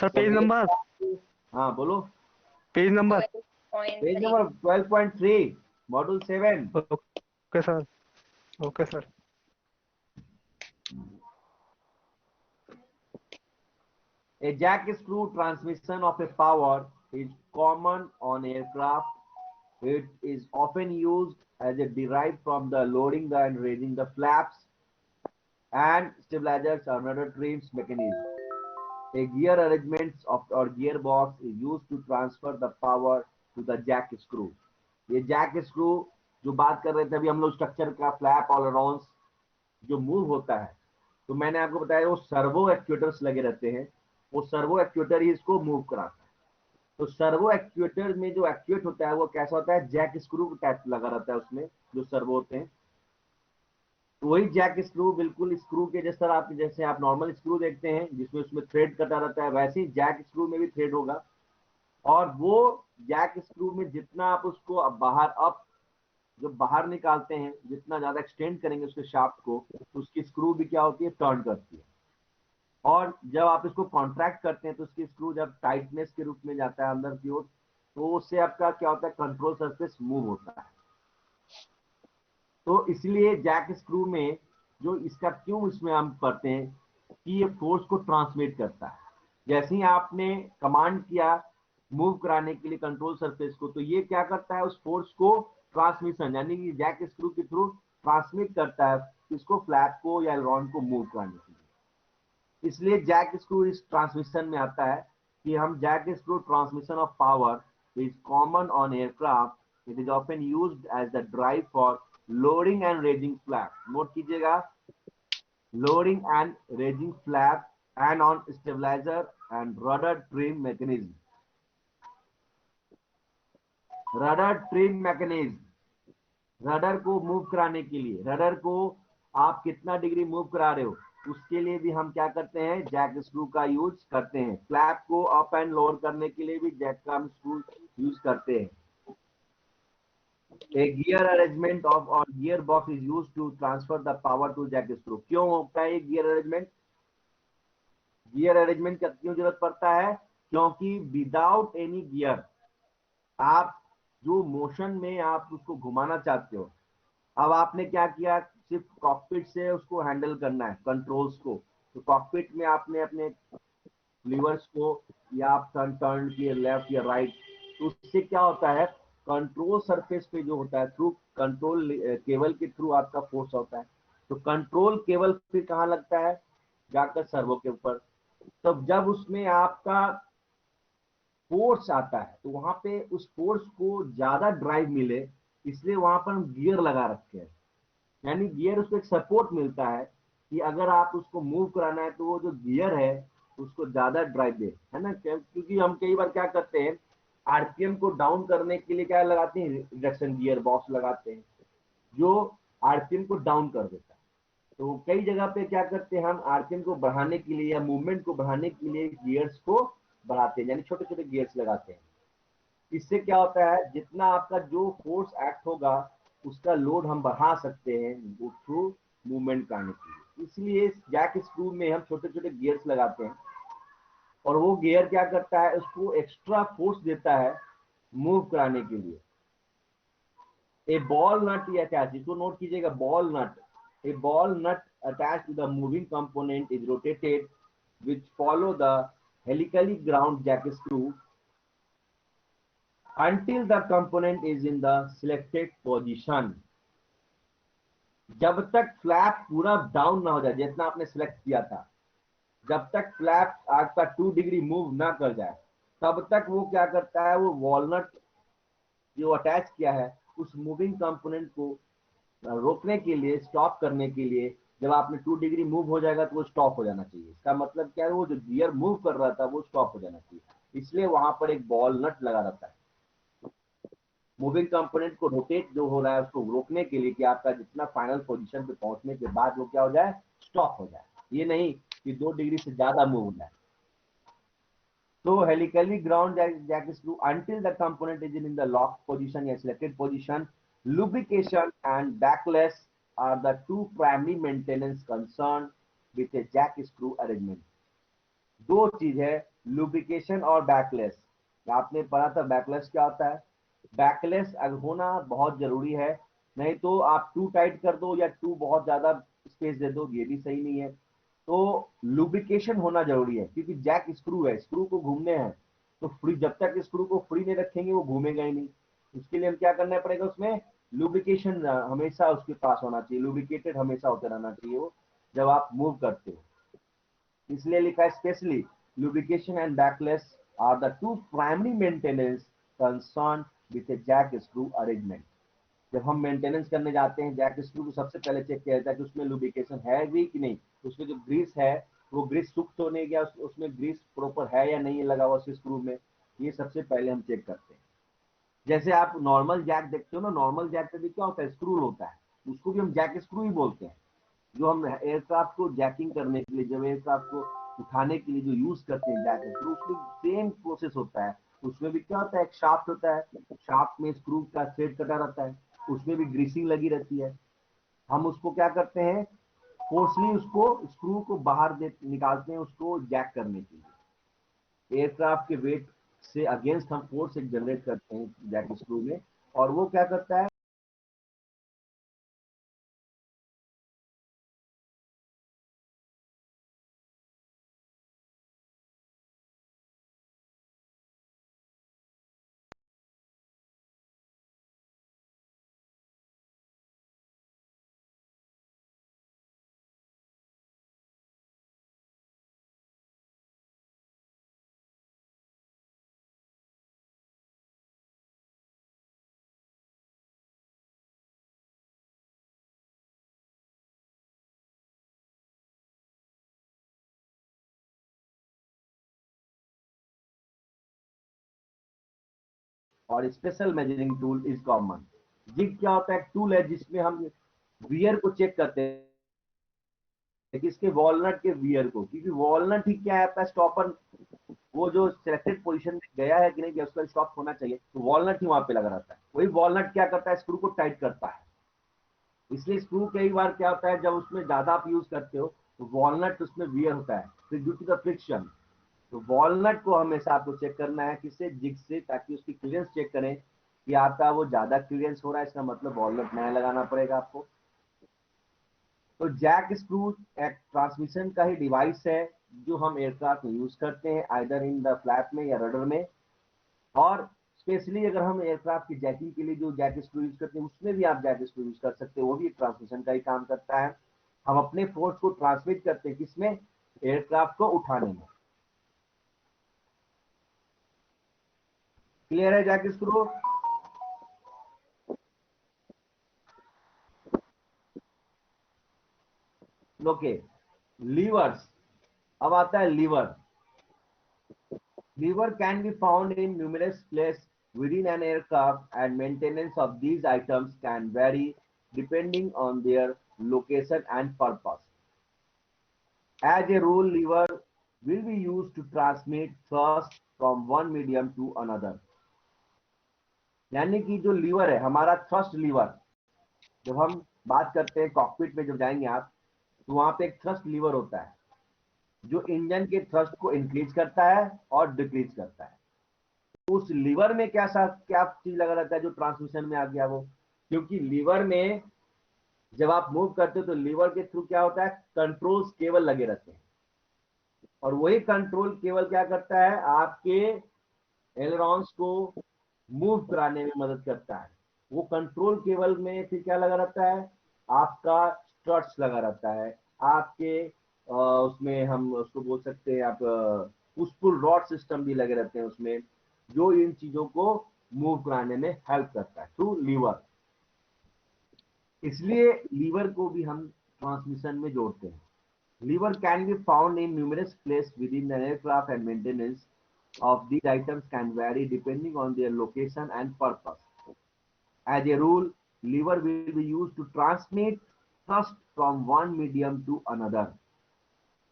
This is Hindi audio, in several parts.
सर तो पेज नंबर, हाँ बोलो। Page number. Page number 12.3 module 7। Okay sir, okay sir. A jack screw transmission of a power is common on aircraft. It is often used as a derived from the loading and raising the flaps and stabilizers or another trims mechanism. A gear arrangement of or gearbox is used to transfer the power to the jack screw. ये जैक स्क्रू जो बात कर रहे थे अभी हम लोग स्ट्रक्चर का फ्लैप ऑलराउंड्स जो मूव होता है, तो मैंने आपको बताया वो सर्वो एक्चुएटर्स लगे रहते हैं, वो सर्वो एक्चुएटर ही इसको मूव कराता है। तो सर्वो एक्चुएटर में जो एक्चुएट होता है वो कैसा होता है, जैक स्क्रू टाइप लगा रहता है उसमें जो सर्वो होते हैं। तो वही जैक स्क्रू बिल्कुल स्क्रू के जैसे आप नॉर्मल स्क्रू देखते हैं जिसमें उसमें थ्रेड कटा रहता है, वैसे ही जैक स्क्रू में भी थ्रेड होगा। और वो जैक स्क्रू में जितना आप उसको अब बाहर अप जो बाहर निकालते हैं, जितना ज्यादा एक्सटेंड करेंगे उसके शाफ्ट को, तो उसकी स्क्रू भी क्या होती है, टर्न करती है। और जब आप इसको कॉन्ट्रैक्ट करते हैं तो उसकी स्क्रू जब टाइटनेस के रूप में जाता है अंदर की ओर, तो उससे आपका क्या होता है, कंट्रोल सरफेस मूव होता है। तो इसलिए जैक स्क्रू में जो इसका क्यों इसमें हम पढ़ते हैं कि ये फोर्स को ट्रांसमिट करता है। जैसे ही आपने कमांड किया मूव कराने के लिए कंट्रोल सरफेस को, तो ये क्या करता है, उस फोर्स को ट्रांसमिशन यानी कि जैक स्क्रू के थ्रू ट्रांसमिट करता है इसको, फ्लैप को या एलरॉन को मूव कराने के लिए। इसलिए जैक स्क्रू इस ट्रांसमिशन में आता है कि हम jack screw transmission of power is common on aircraft. It is often used as the drive for loading and raising flap. Note कीजिएगा, loading and raising flap and on stabiliser and rudder trim mechanism. Rudder trim mechanism, rudder को मूव कराने के लिए, रडर को आप कितना डिग्री मूव करा रहे हो उसके लिए भी हम क्या करते हैं, जैक स्क्रू का यूज करते हैं। फ्लैप को अप एंड लोअर करने के लिए भी जैक का हम स्क्रू यूज करते हैं। A gear arrangement of or gearbox is used to transfer the power to jack screw। क्यों होता है गियर अरेंजमेंट? गियर अरेंजमेंट का क्यों जरूरत पड़ता है? क्योंकि विदाउट एनी गियर आप जो मोशन में आप उसको घुमाना चाहते हो, अब आपने क्या किया, सिर्फ कॉकपिट से उसको हैंडल करना है कंट्रोल्स को। तो कॉकपिट में आपने अपने लीवर्स को या आप टर्न किए लेफ्ट या राइट, तो उससे क्या होता है, कंट्रोल सरफेस पे जो होता है थ्रू कंट्रोल केबल के थ्रू आपका फोर्स होता है। तो कंट्रोल केबल फिर कहाँ लगता है, जाकर सर्वो के ऊपर। तब जब उसमें आपका फोर्स आता है तो वहां पे उस फोर्स को ज्यादा ड्राइव मिले, इसलिए वहां पर हम गियर लगा रखे हैं। यानी गियर उसको एक सपोर्ट मिलता है कि अगर आप उसको मूव कराना है तो वो जो गियर है उसको ज्यादा ड्राइव दे, है ना। क्योंकि हम कई बार क्या करते हैं, आरपीएम को डाउन करने के लिए क्या लगाते हैं, रिडक्शन गियर बॉक्स लगाते हैं जो आरपीएम को डाउन कर देता है। तो कई जगह पे क्या करते हैं, हम आरपीएम को बढ़ाने के लिए या मूवमेंट को बढ़ाने के लिए गियर्स को बढ़ाते हैं, यानी छोटे छोटे गियर्स लगाते हैं। इससे क्या होता है, जितना आपका जो फोर्स एक्ट होगा उसका लोड हम बढ़ा सकते हैं थ्रू मूवमेंट करने के लिए। इसलिए जैक स्क्रू में हम छोटे छोटे गियर्स लगाते हैं और वो गियर क्या करता है, उसको एक्स्ट्रा फोर्स देता है मूव कराने के लिए। ए बॉल नट या अटैच, इसको नोट कीजिएगा, ball nut. A ball nut attach to the moving component is rotated which follow the helically ground jack screw until the component is in the selected position। जब तक फ्लैप पूरा डाउन ना हो जाए, जितना आपने सिलेक्ट किया था, जब तक फ्लैप आपका 2 डिग्री मूव ना कर जाए, तब तक वो क्या करता है, वो वॉलनट जो अटैच किया है उस मूविंग कंपोनेंट को रोकने के लिए, स्टॉप करने के लिए, जब आपने 2 डिग्री मूव हो जाएगा तो वो स्टॉप हो जाना चाहिए। इसका मतलब क्या है, वो जो गियर मूव कर रहा था वो स्टॉप हो जाना चाहिए, इसलिए वहां पर एक बॉल नट लगा रहता है मूविंग कंपोनेंट को रोटेट जो हो रहा है उसको रोकने के लिए कि आपका जितना फाइनल पोजीशन पे पहुंचने के बाद वो क्या हो जाए, स्टॉप हो जाए। ये नहीं कि 2 डिग्री से ज्यादा मूव हो जाए। तो helically ground jack screw until the component is in the lock position या selected position, lubrication and backlash are the two primary maintenance concern with a jack screw arrangement। दो चीज है लुब्रिकेशन और बैकलेस। आपने पढ़ा था बैकलेस क्या होता है। बैकलेस होना बहुत जरूरी है, नहीं तो आप टू टाइट कर दो या टू बहुत ज्यादा स्पेस दे दो, ये भी सही नहीं है। तो लुब्रिकेशन होना जरूरी है, क्योंकि जैक स्क्रू है, स्क्रू को घूमने हैं, तो फ्री, जब तक स्क्रू को फ्री नहीं रखेंगे वो घूमेगा ही नहीं। उसके लिए हम क्या करना पड़ेगा, उसमें लुब्रिकेशन हमेशा उसके पास होना चाहिए, लुब्रिकेटेड हमेशा होते रहना चाहिए वो, जब आप मूव करते हो। इसलिए लिखा है specially lubrication and backlash are the two primary maintenance concerned with a jack screw arrangement। जब हम मेंटेनेंस करने जाते हैं जैक स्क्रू को सबसे पहले चेक किया जाता है कि उसमें लुब्रिकेशन है भी कि नहीं, उसमें जो ग्रीस है वो ग्रीस सूख तो नहीं गया, उसमें ग्रीस प्रॉपर है या नहीं लगा हुआ उस स्क्रू में, ये सबसे पहले हम चेक करते हैं। जैसे आप नॉर्मल जैक देखते हो ना, नॉर्मल जैक पे भी क्या होता है, स्क्रू होता है, उसको भी हम जैक स्क्रू ही बोलते हैं। जो हम एयरक्राफ्ट को जैकिंग करने के लिए, जब एयरक्राफ्ट को उठाने के लिए जो यूज करते हैं जैक स्क्रू, उसमें सेम प्रोसेस होता है। उसमें भी क्या होता है, एक शाफ्ट होता है, शाफ्ट में स्क्रू का थ्रेड कटा रहता है, उसमें भी ग्रीसिंग लगी रहती है। हम उसको क्या करते हैं, फोर्सली उसको स्क्रू को बाहर दे निकालते हैं, उसको जैक करने के लिए एयरक्राफ्ट के वेट से अगेंस्ट हम फोर्स एक जनरेट करते हैं जैक स्क्रू में, और वो क्या करता है, और special measuring tool is common. Jig क्या होता है, एक टूल है जिसमें हम वियर को चेक करते हैं, किसके, वॉलनट के वियर को, क्योंकि वॉलनट ही क्या है आपका स्टॉपर, वो जो सिलेक्टेड पोजीशन में गया है कि नहीं गया, उसका स्टॉप होना चाहिए, तो वॉलनट ही वहां पे लगा रहता है। वही वॉलनट क्या करता है, स्क्रू को टाइट करता है। इसलिए स्क्रू कई बार क्या होता है, जब उसमें ज्यादा आप यूज करते हो तो वॉलनट उसमें वियर होता है, फिर ड्यू टू द फ्रिक्शन। तो वॉलनट को हमेशा आपको चेक करना है किससे, जिग से, ताकि उसकी क्लियरेंस चेक करें कि आपका वो ज्यादा क्लियरेंस हो रहा है, इसका मतलब वॉलनट नया लगाना पड़ेगा आपको। तो जैक स्क्रू एक ट्रांसमिशन का ही डिवाइस है जो हम एयरक्राफ्ट में यूज करते हैं, आइदर इन द फ्लैप में या रडर में। और स्पेशली अगर हम एयरक्राफ्ट की जैकिंग के लिए जो जैक स्क्रू यूज करते हैं, उसमें भी आप जैक स्क्रू यूज कर सकते हैं, वो भी एक ट्रांसमिशन का ही काम करता है। हम अपने फोर्स को ट्रांसमिट करते हैं किसमें, एयरक्राफ्ट को उठाने में। क्लियर है जैक स्क्रू। Okay, levers. अब आता है liver. Lever can be found in numerous places within an aircraft, and maintenance of these items can vary depending on their location and purpose. As a rule, lever will be used to transmit thrust from one medium to another। यानी कि जो लीवर है हमारा, थ्रस्ट लीवर, जब हम बात करते हैं कॉकपिट में जब जाएंगे आप, तो वहां पे एक थ्रस्ट लीवर होता है जो इंजन के थ्रस्ट को इंक्रीज करता है और डिक्रीज करता है। उस लीवर में क्या चीज लगा रहता है जो ट्रांसमिशन में आ गया वो, क्योंकि लीवर में जब आप मूव करते हो तो लीवर के थ्रू क्या होता है, कंट्रोल केबल लगे रहते हैं, और वही कंट्रोल केबल क्या करता है, आपके एलरॉन्स को मूव कराने में मदद करता है। वो कंट्रोल केबल में फिर क्या लगा रहता है, आपका स्ट्रट्स लगा रहता है, आपके उसमें हम उसको बोल सकते हैं आप पुश पुल रॉड सिस्टम भी लगे रहते हैं उसमें, जो इन चीजों को मूव कराने में हेल्प करता है थ्रू लीवर। इसलिए लीवर को भी हम ट्रांसमिशन में जोड़ते हैं। Lever can be found in numerous place within an aircraft, and maintenance of these items can vary depending on their location and purpose. As a rule, lever will be used to transmit thrust from one medium to another.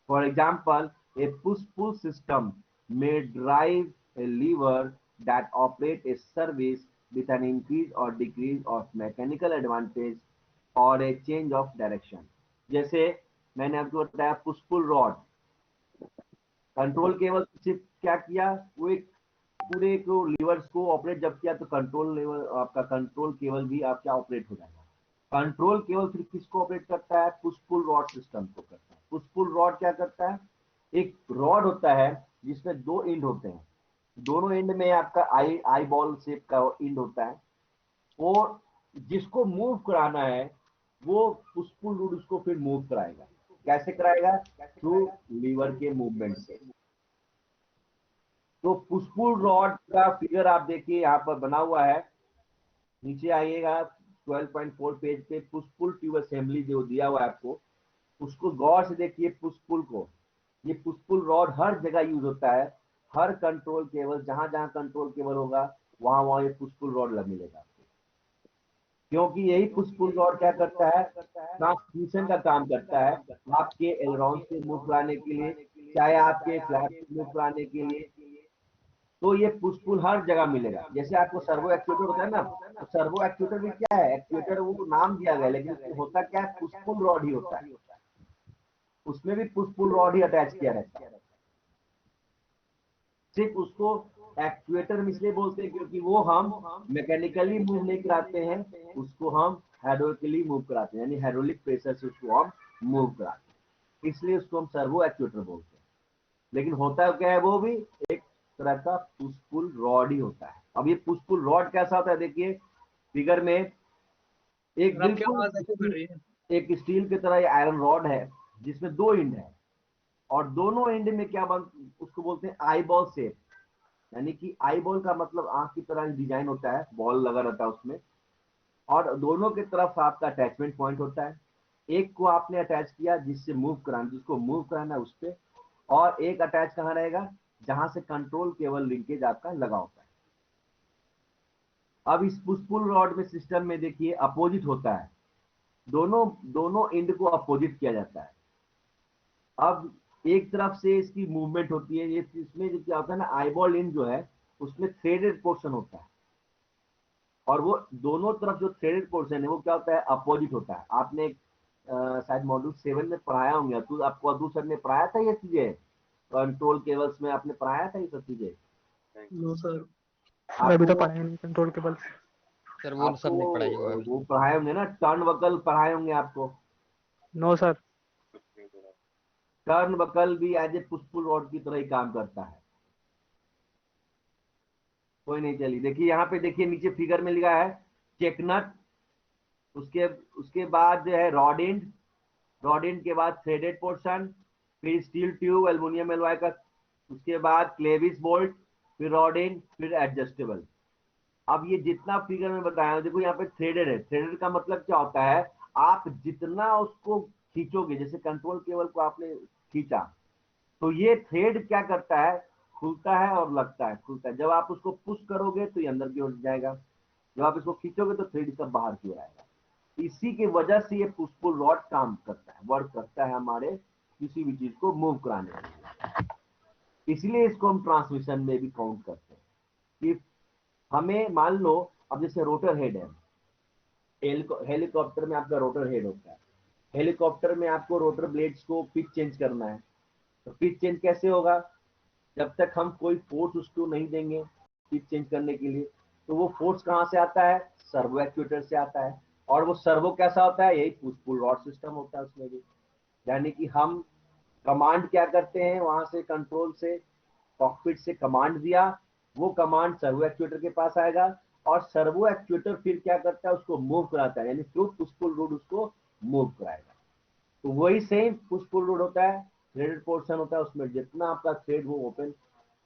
For example, a push-pull system may drive a lever that operates a service with an increase or decrease of mechanical advantage or a change of direction. जैसे मैंने आपको बताया push pull rod, control cable सिर्फ क्या किया, वो एक पूरे को लीवर्स को ऑपरेट जब किया तो कंट्रोल लेवल आपका कंट्रोल केबल भी आपका ऑपरेट हो जाएगा। कंट्रोल केबल फिर किसको ऑपरेट करता है, पुश पुल रॉड सिस्टम को करता है। पुश पुल रॉड क्या करता है, एक रॉड होता है जिसमें दो एंड होते हैं, दोनों एंड में आपका आई बॉल शेप का एंड होता है, और जिसको मूव कराना है वो पुश पुल रूट उसको फिर मूव कराएगा। कैसे कराएगा, थ्रू लीवर के मूवमेंट से। तो पुश पुल रॉड का फिगर आप देखिए यहाँ पर बना हुआ है, नीचे आइएगा 12.4 पेज पे पुश पुल ट्यूब असेंबली जो दिया हुआ है आपको, उसको गौर से देखिए। पुश पुल को, ये पुश पुल रॉड हर जगह यूज होता है, हर कंट्रोल केबल जहां जहां कंट्रोल केबल होगा वहां वहां ये पुश पुल रॉड मिलेगा आपको। क्योंकि यही पुश पुल रॉड क्या करता है, ट्रांसमिशन का काम करता है, आपके एलरॉन्स के मूव कराने के लिए, चाहे आपके फ्लैप को मूव कराने के लिए। तो ये पुश पुल हर जगह मिलेगा। जैसे आपको सर्वो एक्चुएटर होता है ना, तो सर्वो एक्चुएटर भी क्या है, एक्चुएटर वो नाम दिया गया लेकिन होता क्या है, पुश पुल रॉड ही होता है, उसमें भी पुश पुल रॉड ही अटैच किया रहता है। सिर्फ उसको एक्चुएटर में इसलिए बोलते हैं क्योंकि वो हम मैकेनिकली मूव नहीं कराते हैं, उसको हम हाइड्रोलिकली मूव कराते हैं, यानी हाइड्रोलिक प्रेशर से उसको हम मूव कराते हैं, इसलिए उसको हम सर्वो एक्चुएटर बोलते हैं। लेकिन होता क्या है, वो भी एक तरह का पुश पुल रॉड ही होता है। अब ये पुश पुल रॉड कैसा होता है, देखिए फिगर में, एक आपकी बिल्कुल आवाज ऐसे कर रही है। एक स्टील की तरह ये आयरन रॉड है जिसमें दो एंड है, और दोनों एंड में क्या उसको बोलते हैं आई बॉल शेप, यानी कि आई बॉल का मतलब आंख की तरह डिजाइन होता है, बॉल लगा रहता है उसमें, और दोनों की तरफ आपका अटैचमेंट पॉइंट होता है। एक को आपने अटैच किया जिससे मूव कराना, जिसको मूव कराना है उस पे, और एक अटैच कहाँ रहेगा, जहां से कंट्रोल केबल लिंकेज आपका लगा होता है। अब इस पुश पुल रॉड में सिस्टम में देखिए अपोजिट होता है, दोनों दोनों एंड को अपोजिट किया जाता है। अब एक तरफ से इसकी मूवमेंट होती है, ये इसमें जो क्या होता है ना, आईबॉल एंड जो है उसमें थ्रेडेड पोर्शन होता है, और वो दोनों तरफ जो थ्रेडेड पोर्शन है वो क्या होता है, अपोजिट होता है। आपने शायद मॉड्यूल 7 में पढ़ाया होंगे, तो आपको अब्दुल सर ने पढ़ाया था ये चीजें, कंट्रोल केबल्स में आपने पढ़ाया था ये सब चीजें। No sir. सर अभी तो आपको पढ़ाया नहीं कंट्रोल केबल से। सर वो सब नहीं पढ़ाई हुआ है आपको अभी। वो पढ़ाए होंगे ना, टर्न वकल पढ़ाए होंगे आपको। No sir. टर्न वकल भी as a push pull rod की तरह ही काम करता है। कोई नहीं, चलिए देखिए यहाँ पे, देखिए नीचे फिगर में लिखा है चेकनट, उसके उसके बाद जो है रॉड एंड, रॉड एंड के बाद थ्रेडेड पोर्शन, फिर स्टील ट्यूब एल्युमिनियम एलॉय का, उसके बाद क्लेविस बोल्ट, फिर रॉड एंड, फिर एडजस्टेबल। अब ये जितना फिगर में बताया, देखो यहाँ पे थ्रेडेड है। थ्रेडेड का मतलब क्या होता है, आप जितना उसको खींचोगे, जैसे कंट्रोल केबल को आपने खींचा तो ये थ्रेड क्या करता है, खुलता है और लगता है, खुलता है। जब आप उसको पुश करोगे तो ये अंदर की ओर जाएगा, जब आप इसको खींचोगे तो थ्रेड इसका बाहर की ओर आएगा। इसी की वजह से ये पुश पुल रॉड काम करता है, वर्क करता है हमारे किसी भी चीज को मूव कराने के लिए। इसलिए इसको हम ट्रांसमिशन में भी काउंट करते हैं कि हमें मान लो, अब जैसे रोटर हेड है, हेलीकॉप्टर में आपका रोटर हेड होता है, हेलीकॉप्टर में आपको रोटर ब्लेड्स को पिच चेंज करना है, तो पिच चेंज कैसे होगा, जब तक हम कोई फोर्स उसको नहीं देंगे पिच चेंज करने के लिए, तो वो फोर्स कहाँ से आता है, सर्वो एक्चुएटर से आता है। और वो सर्वो कैसा होता है, यही पुश पुल रॉड सिस्टम होता है उसमें भी। यानी कि हम कमांड क्या करते हैं, वहां से कंट्रोल से, कॉकपिट से कमांड दिया, वो कमांड सर्वो एक्चुएटर के पास आएगा, और सर्वो एक्चुएटर फिर क्या करता है, उसको मूव कराता है, यानी थ्रू पुश पुल रूट उसको मूव कराएगा। तो वही सेम पुश पुल रूट होता है, थ्रेडेड पोर्शन होता है, उसमें जितना आपका थ्रेड वो ओपन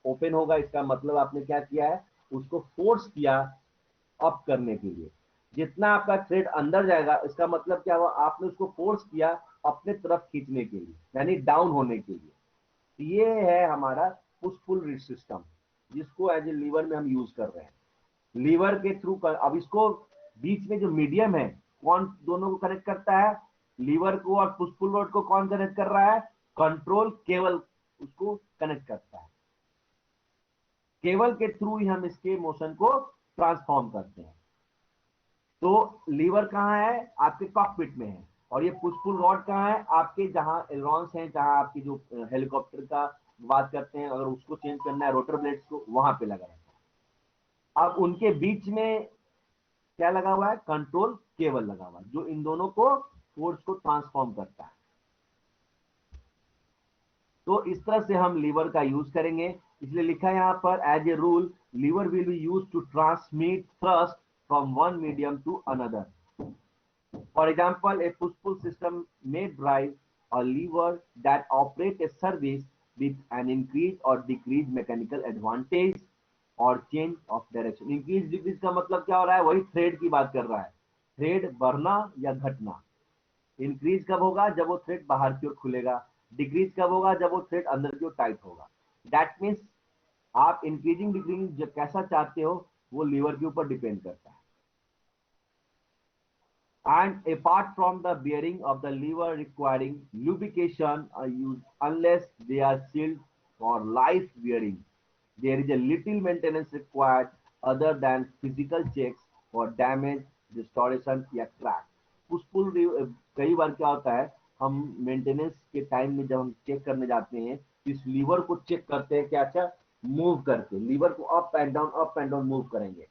ओपन होगा, इसका मतलब आपने क्या किया है, उसको फोर्स किया अप करने के लिए। जितना आपका थ्रेड अंदर जाएगा, इसका मतलब क्या हुआ, आपने उसको फोर्स किया अपने तरफ खींचने के लिए, यानी डाउन होने के लिए। ये है हमारा पुश पुल रिस्ट सिस्टम, जिसको एज ए लीवर में हम यूज कर रहे हैं। लीवर के थ्रू अब इसको बीच में जो मीडियम है, कौन दोनों को कनेक्ट करता है, लीवर को और पुश पुल रॉड को कौन कनेक्ट कर रहा है, कंट्रोल केबल उसको कनेक्ट करता है। केबल के थ्रू ही हम इसके मोशन को ट्रांसफॉर्म करते हैं। तो लीवर कहाँ है, आपके कॉकपिट में है, और ये पुश पुल रॉड कहाँ है, आपके जहां एलरॉन्स हैं, जहां आपकी जो हेलीकॉप्टर का बात करते हैं, अगर उसको चेंज करना है रोटर ब्लेड्स को, वहां पे लगा रहता है। अब उनके बीच में क्या लगा हुआ है, कंट्रोल केबल लगा हुआ है, जो इन दोनों को फोर्स को ट्रांसफॉर्म करता है। तो इस तरह से हम लीवर का यूज करेंगे। इसलिए लिखा है यहाँ पर, as a rule lever will be use to transmit thrust from one medium to another. For example, a push-pull system may drive a lever that operates a service with an increase or decrease mechanical advantage or change of direction. Increase decrease का मतलब क्या हो रहा है, वही थ्रेड की बात कर रहा है, थ्रेड बढ़ना या घटना। इंक्रीज कब होगा, जब वो थ्रेड बाहर की ओर खुलेगा। डिक्रीज कब होगा, जब वो थ्रेड अंदर की ओर टाइट होगा। दैट मीन्स आप इंक्रीजिंग डिक्रीजिंग कैसा चाहते हो, वो लीवर के ऊपर डिपेंड करता है। And apart from the bearing of the lever requiring lubrication are used unless they are sealed for life bearing. There is a little maintenance required other than physical checks for damage, restoration या crack. पुश पुल कई बार क्या होता है, हम मेंटेनेंस के टाइम में जब हम चेक करने जाते हैं, इस लीवर को चेक करते हैं, क्या अच्छा मूव करके लीवर को अप एंड डाउन मूव करेंगे।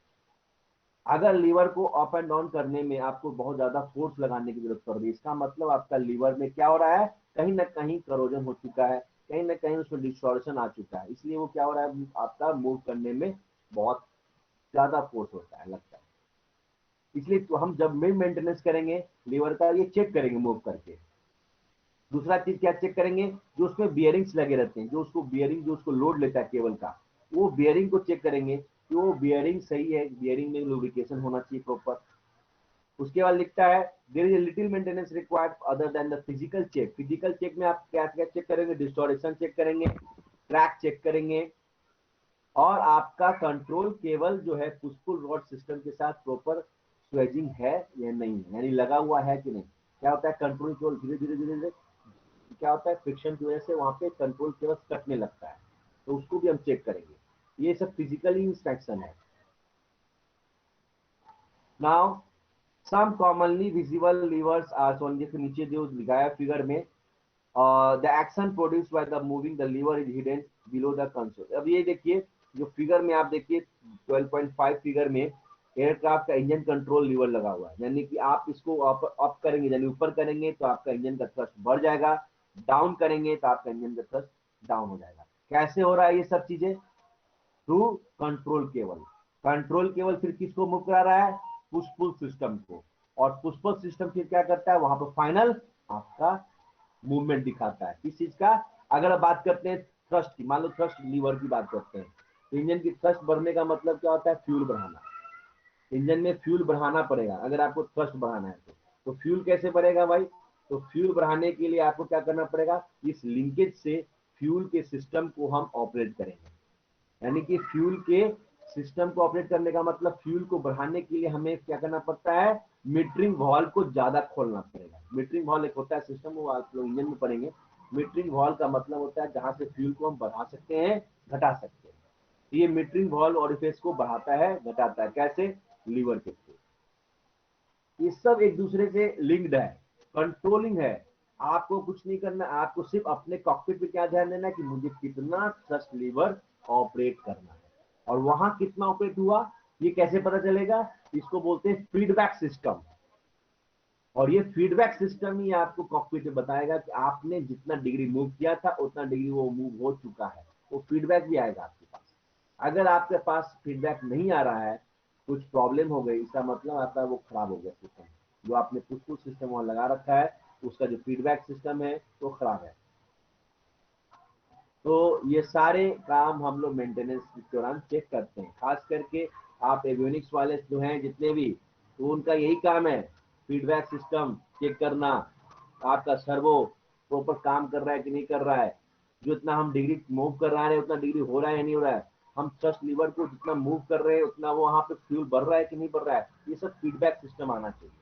अगर लीवर को अप एंड डाउन करने में आपको बहुत ज्यादा फोर्स लगाने की जरूरत पड़ रही है, इसका मतलब आपका लीवर में क्या हो रहा है, कहीं ना कहीं करोजन हो चुका है, कहीं ना कहीं उसमें डिस्टॉर्शन आ चुका है। इसलिए वो क्या हो रहा है, आपका मूव करने में बहुत ज्यादा फोर्स होता है, लगता है। इसलिए तो हम जब भी मेंटेनेंस करेंगे लीवर का, ये चेक करेंगे मूव करके। दूसरा चीज क्या चेक करेंगे, जो उसमें बियरिंग्स लगे रहते हैं, जो उसको बियरिंग जो उसको लोड लेता है केबल का, वो बियरिंग को चेक करेंगे कि वो बियरिंग सही है, बियरिंग में लुब्रिकेशन होना चाहिए प्रॉपर। उसके बाद लिखता है, there is a little maintenance required other than the physical check. Physical check में आप क्या क्या चेक करेंगे, डिस्टॉर्शन चेक करेंगे, क्रैक चेक करेंगे, और आपका कंट्रोल केबल जो है पुश पुल रॉड सिस्टम के साथ प्रॉपर स्वेजिंग है या नहीं है, यानी लगा हुआ है कि नहीं। क्या होता है, कंट्रोल केबल धीरे धीरे धीरे धीरे क्या होता है, फ्रिक्शन की वजह से वहां पे कंट्रोल केबल कटने लगता है, तो उसको भी हम चेक करेंगे। ये सब फिजिकली इंस्पेक्शन है। Now some commonly visible levers are shown, जैसे नीचे जो लिखा है फिगर में, the action produced by the moving the lever is hidden below the console. अब ये देखिए, जो फिगर में आप देखिए 12.5 फिगर में एयरक्राफ्ट का इंजन कंट्रोल लीवर लगा हुआ है, यानी कि आप इसको अप करेंगे, यानी ऊपर करेंगे तो आपका इंजन का थ्रस्ट बढ़ जाएगा, डाउन करेंगे तो आपका इंजन का थ्रस्ट डाउन हो जाएगा। कैसे हो रहा है ये सब चीजें, through control cable. Control cable फिर किसको मूव करा रहा है, पुश पुल सिस्टम को, और पुश पुल सिस्टम फिर क्या करता है, वहां पर फाइनल आपका मूवमेंट दिखाता है किस चीज का। अगर आप बात करते हैं थ्रस्ट की, मान लो थ्रस्ट लीवर की बात करते हैं, तो इंजन की थ्रस्ट बढ़ने का मतलब क्या होता है, फ्यूल बढ़ाना। इंजन में फ्यूल बढ़ाना पड़ेगा अगर आपको थ्रस्ट बढ़ाना है तो फ्यूल कैसे बढ़ेगा भाई, तो फ्यूल बढ़ाने के लिए आपको क्या करना पड़ेगा, इस लिंकेज से फ्यूल के सिस्टम को हम ऑपरेट करेंगे। यानी कि फ्यूल के सिस्टम को ऑपरेट करने का मतलब फ्यूल को बढ़ाने के लिए हमें क्या करना पड़ता है, मीटरिंग वॉल्व को ज्यादा खोलना पड़ेगा। मीटरिंग वॉल्व एक होता है सिस्टम, वो आप लोग इंजन में पढ़ेंगे। मीटरिंग वॉल्व का मतलब होता है जहां से फ्यूल को हम बढ़ा सकते हैं, घटा सकते हैं। तो ये मीटरिंग वॉल्व ऑरिफिस को बढ़ाता है, घटाता है, कैसे, लीवर के थ्रू। ये सब एक दूसरे से लिंक्ड है, कंट्रोलिंग है। आपको कुछ नहीं करना, आपको सिर्फ अपने कॉकपिट पे क्या ध्यान देना है कि मुझे कितना थ्रस्ट लीवर ऑपरेट करना है, और वहां कितना ऑपरेट हुआ ये कैसे पता चलेगा, इसको बोलते हैं फीडबैक सिस्टम। और ये फीडबैक सिस्टम ही आपको कॉकपिट में बताएगा कि आपने जितना डिग्री मूव किया था उतना डिग्री वो मूव हो चुका है, वो फीडबैक भी आएगा आपके पास। अगर आपके पास फीडबैक नहीं आ रहा है, कुछ प्रॉब्लम हो गई, इसका मतलब आपका वो खराब हो गया सिस्टम, जो आपने पुश पुल सिस्टम वहां लगा रखा है उसका जो फीडबैक सिस्टम है वो खराब है। तो ये सारे काम हम लोग मेंटेनेंस के दौरान चेक करते हैं। खास करके आप एवियोनिक्स वाले जो हैं जितने भी, तो उनका यही काम है, फीडबैक सिस्टम चेक करना, आपका सर्वो प्रॉपर काम कर रहा है कि नहीं कर रहा है, जो इतना हम डिग्री मूव कर रहे हैं उतना डिग्री हो रहा है या नहीं हो रहा है, हम थ्रस्ट लीवर को जितना मूव कर रहे हैं उतना वो वहां पे फ्यूल बढ़ रहा है कि नहीं बढ़ रहा है, ये सब फीडबैक सिस्टम आना चाहिए।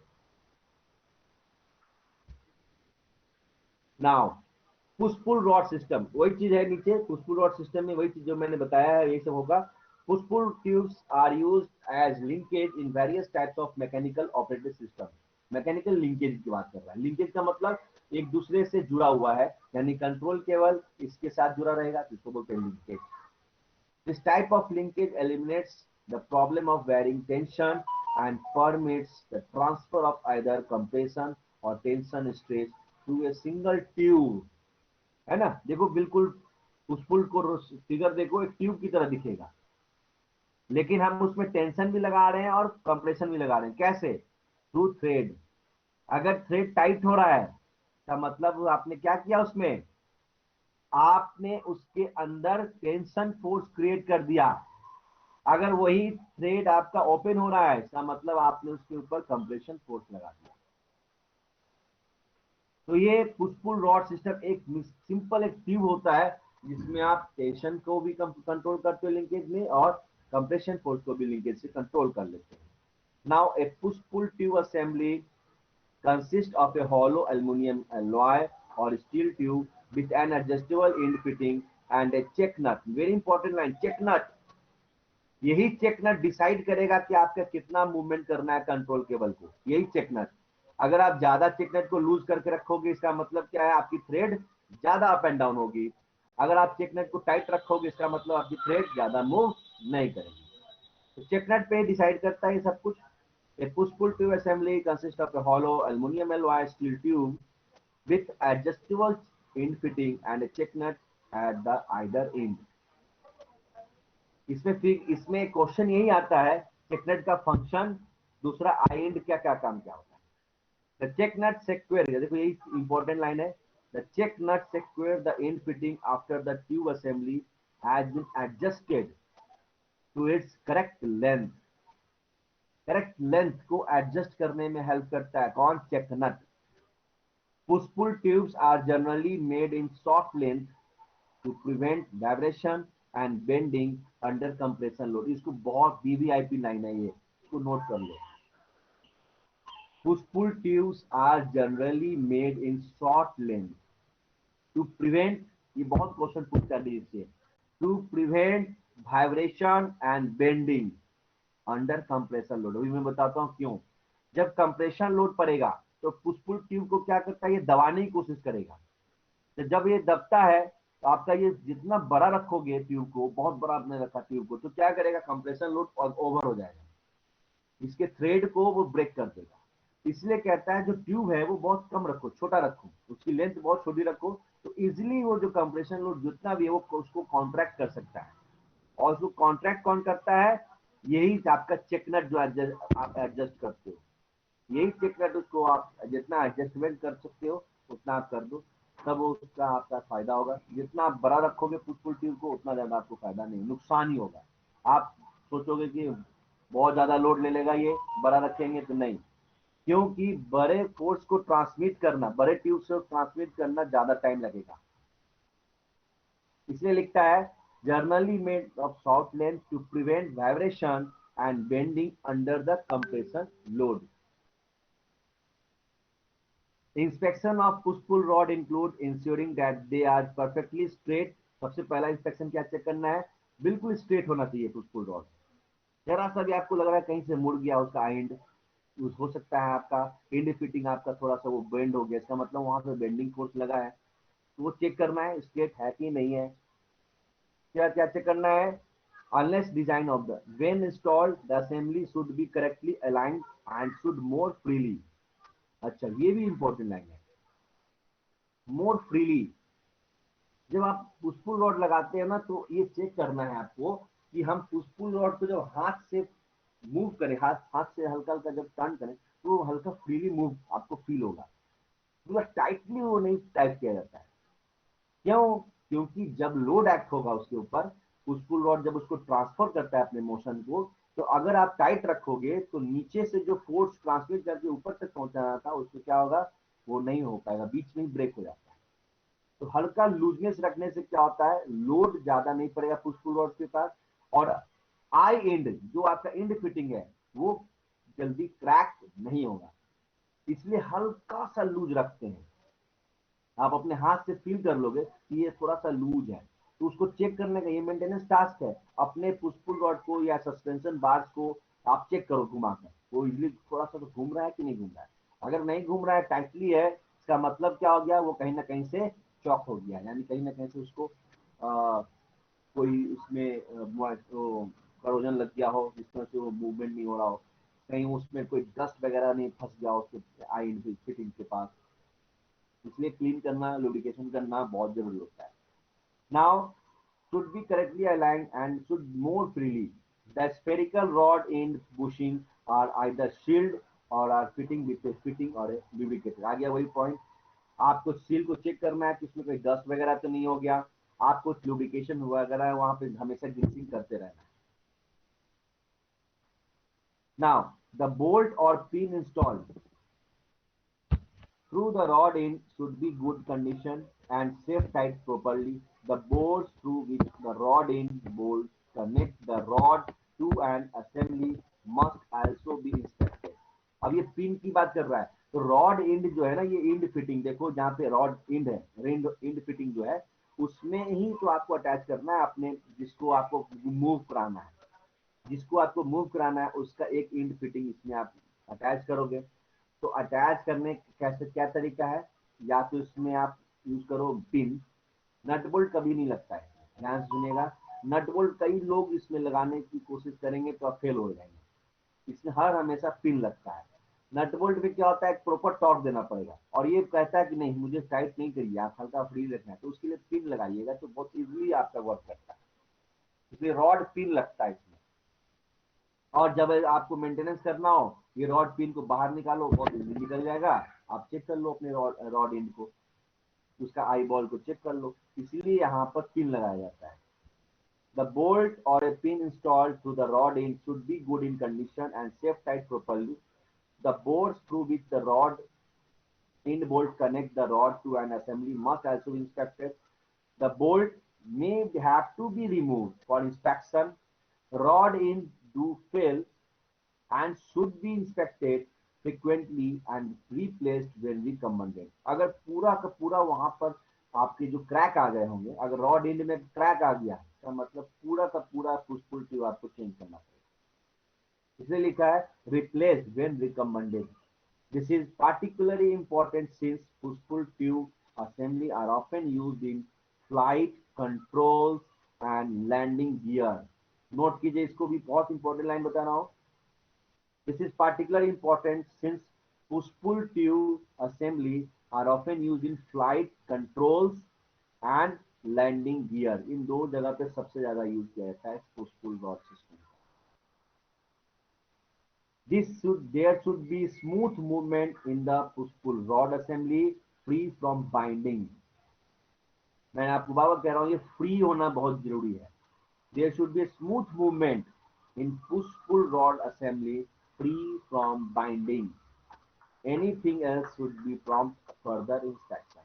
Now push pull rod system वही चीज है, नीचे पुश पुल रॉड सिस्टम में वही चीज जो मैंने बताया है, यही सब होगा। Push pull tubes are used as linkage in various types of mechanical operated system. Mechanical linkage की बात कर रहा है, लिंकेज का मतलब एक दूसरे से जुड़ा हुआ है, यानी कंट्रोल केबल इसके साथ जुड़ा रहेगा, तो इसको बोलते हैं linkage. This type of linkage eliminates the problem of wearing tension and permits the transfer of either compression और tension stress through a single tube. है ना, देखो बिल्कुल उस पुल को फिगर देखो, एक ट्यूब की तरह दिखेगा, लेकिन हम उसमें टेंशन भी लगा रहे हैं और कंप्रेशन भी लगा रहे हैं। कैसे? Through thread. अगर थ्रेड टाइट हो रहा है का मतलब आपने क्या किया, उसमें आपने उसके अंदर टेंशन फोर्स क्रिएट कर दिया। अगर वही थ्रेड आपका ओपन हो रहा है, इसका मतलब आपने उसके ऊपर कंप्रेशन फोर्स लगा दिया। तो ये पुश पुल रॉड सिस्टम एक सिंपल एक ट्यूब होता है, जिसमें आप टेंशन को भी कंट्रोल करते हो लिंकेज में, और कंप्रेशन फोर्स को भी लिंकेज से कंट्रोल कर लेते हैं। Now a push pull tube assembly consists of a hollow aluminum alloy or steel tube with an adjustable end fitting and a check nut. Very important line, check nut. यही चेक नट डिसाइड करेगा कि आपका कितना मूवमेंट करना है कंट्रोल केबल को, यही चेक नट। अगर आप ज्यादा चेक नट को लूज करके रखोगे, इसका मतलब क्या है, आपकी थ्रेड ज्यादा अप एंड डाउन होगी। अगर आप चेक नट को टाइट रखोगे, इसका मतलब आपकी थ्रेड ज्यादा मूव नहीं करेगी। तो चेक नट पे डिसाइड करता है ये सब कुछ। A push-pull tube assembly consists of a hollow aluminum alloy steel tube with adjustable end fitting and a check nut at the either end. इसमें क्वेश्चन यही आता है, चेक नट का फंक्शन, दूसरा आई एंड क्या क्या काम क्या होता है। द चेक नट सेक्वेयर, देखो यही इंपॉर्टेंट लाइन है, the check nut secure the end fitting after the tube assembly has been adjusted to its correct length. Correct length को एडजस्ट करने में हेल्प करता है कौन? Check nut. Push pull tubes are generally made in short length to prevent vibration and bending under compression load. इसको बहुत वीवीआईपी लाइन है ये, इसको नोट कर लो। Push pull tubes are generally made in short length to prevent, ये बहुत क्वेश्चन पूछता है इससे, to prevent vibration and bending under compression load. अभी मैं बताता हूं क्यों। जब कंप्रेशन लोड पड़ेगा तो पुश पुल ट्यूब को क्या करता है, ये दबाने की कोशिश करेगा। तो जब ये दबता है तो आपका ये जितना बड़ा रखोगे ट्यूब को, बहुत बड़ा आपने रखा ट्यूब को, तो क्या करेगा, कंप्रेशन लोड ओवर हो जाएगा, इसके थ्रेड को वो ब्रेक कर देगा। इसलिए कहता है जो ट्यूब है वो बहुत कम रखो, छोटा रखो, उसकी लेंथ बहुत छोटी रखो, तो इजिली वो जो कंप्रेशन लोड जितना भी है वो उसको कॉन्ट्रैक्ट कर सकता है। और उसको कॉन्ट्रैक्ट कौन करता है? यही आपका चेक नट जो आप एडजस्ट करते हो, यही चेक नट उसको आप जितना एडजस्टमेंट कर सकते हो उतना आप कर दो, तब उसका आपका फायदा होगा। जितना आप बड़ा रखोगे पुश पुल ट्यूब को, उतना ज्यादा आपको फायदा नहीं, नुकसान ही होगा। आप सोचोगे कि बहुत ज्यादा लोड ले लेगा ये, बड़ा रखेंगे तो नहीं, क्योंकि बड़े फोर्स को ट्रांसमिट करना, बड़े ट्यूब से ट्रांसमिट करना ज्यादा टाइम लगेगा। इसलिए लिखता है generally made of short length to prevent vibration and bending under the compression load. Inspection of push-pull rod include ensuring that they are perfectly straight. सबसे पहला इंस्पेक्शन क्या चेक करना है? बिल्कुल स्ट्रेट होना चाहिए पुश पुल रॉड। जरा सा भी आपको लग रहा है कहीं से मुड़ गया उसका एंड, हो सकता है आपका एंड फिटिंग आपका थोड़ा सा वो बेंड हो गया, इसका मतलब वहां पे बेंडिंग फोर्स लगा है, तो वो चेक करना है स्ट्रेट है कि नहीं है। क्या क्या चेक करना है? unless design of the when installed the assembly should be correctly aligned and should more freely। अच्छा, ये भी इंपॉर्टेंट लाइन है, मोर फ्रीली। जब आप पुश पुल रॉड लगाते हैं ना, तो ये चेक करना है आपको कि हम पुश पुल रॉड को जब हाथ से मूव करें, हाथ से हल्का हल्का जब टर्न करें, तो हल्का फ्रीली मूव आपको फील होगा, पूरा टाइटली वो नहीं टाइट किया जाता है। क्यों? क्योंकि जब लोड एक्ट होगा उसके ऊपर, पुश पुल रॉड जब उसको ट्रांसफर करता है अपने मोशन को, तो अगर आप टाइट रखोगे तो नीचे से जो फोर्स ट्रांसमिट करके ऊपर तक पहुंचाना था उसको क्या होगा, वो नहीं हो पाएगा, बीच में ही ब्रेक हो जाता है। तो हल्का लूजनेस रखने से क्या होता है, लोड ज्यादा नहीं पड़ेगा पुश पुल रॉड के पास, और आई एंड जो आपका एंड फिटिंग है वो जल्दी क्रैक नहीं होगा। इसलिए हल्का सा लूज रखते हैं। आप अपने हाथ से फील कर लोगे कि ये थोड़ा सा लूज है, तो उसको चेक करने का ये मेंटेनेंस टास्क है। अपने पुश पुल रॉड को या सस्पेंशन बार्स को आप चेक करो घुमाकर, वो इजिली थोड़ा सा तो घूम रहा है कि नहीं घूम रहा है। अगर नहीं घूम रहा है, टाइटली है, इसका मतलब क्या हो गया, वो कहीं ना कहीं से चॉक हो गया, यानी कहीं ना कहीं से उसको कोई उसमें करोजन लग गया हो जिसमें से वो मूवमेंट नहीं हो रहा हो, कहीं उसमें कोई डस्ट वगैरह नहीं फंस गया उसके आई फिटिंग के पास। इसलिए क्लीन करना, लुब्रिकेशन करना बहुत जरूरी होता है। Now should be correctly aligned and should move freely. The spherical rod end bushing are either shield or are fitting with a fitting or a lubricator. आ गया वही पॉइंट, आपको सील को चेक करना है कि इसमें कोई डस्ट वगैरह तो नहीं हो गया, आपको लुब्रिकेशन वगैरह वहां पे हमेशा ग्रीसिंग करते रहना है। Now the bolt or pin installed through the rod end should be good condition and safe tight properly. The bolts through which the rod end bolts connect the rod to an assembly must also be inspected. अब ये पिन की बात कर रहा है, तो रॉड एंड जो है ना, ये एंड फिटिंग देखो जहाँ पे रॉड एंड है, एंड फिटिंग जो है उसमें ही तो आपको अटैच करना है अपने, जिसको आपको मूव कराना है, जिसको आपको मूव कराना है उसका एक एंड फिटिंग इसमें आप अटैच करोगे। तो अटैच करने कैसे, क्या तरीका है, या तो इसमें आप यूज करो पिन, नट बोल्ट कभी नहीं लगता है, ध्यान से सुनिएगा। नट बोल्ट कई लोग इसमें लगाने की कोशिश करेंगे तो आप फेल हो जाएंगे, इसमें हर हमेशा पिन लगता है। नट बोल्ट में क्या होता है, एक प्रॉपर टॉर्क देना पड़ेगा, और ये कहता है कि नहीं मुझे टाइट नहीं करिए, आप हल्का फ्री रखना है, तो उसके लिए पिन लगाइएगा तो बहुत इजीली आपका वर्क करता है, इसलिए रॉड पिन लगता है इसमें। और जब आपको मेंटेनेंस करना हो, ये रॉड पिन को बाहर निकालो, बहुत इजीली निकल जाएगा, आप चेक कर लो अपने रॉड एंड को, उसका आई बॉल को चेक कर लो, इसीलिए यहाँ पर पिन लगाया जाता है। The bolt or a pin installed through the rod end should be good in condition and safe tight properly. The bores through which the rod end bolt connect the rod to an assembly must also be inspected. The bolt may have to be removed for inspection. Rod end do fail and should be inspected frequently and replaced when recommended. अगर पूरा का पूरा वहां पर आपके जो क्रैक आ गए होंगे, अगर रॉड एंड में क्रैक आ गया तो मतलब पूरा का पूरा पुश पुल ट्यूब आपको चेंज करना पड़ेगा, इसलिए लिखा है replace when recommended. This is particularly important since push pull tube assembly are often used in flight controls and landing gear. Note कीजिए, इसको भी बहुत इंपॉर्टेंट लाइन बता रहा हूं। This is particularly important since push-pull tube assembly are often used in flight controls and landing gear. इन दो जगह पे सबसे ज्यादा यूज किया जाता है push-pull rod system। There should be smooth movement in the push-pull rod assembly, free from binding। मैं आपको बार बार कह रहा हूँ, ये फ्री होना बहुत जरूरी है। There should be a smooth movement in push-pull rod assembly, free from binding. Anything else should be prompt further inspection।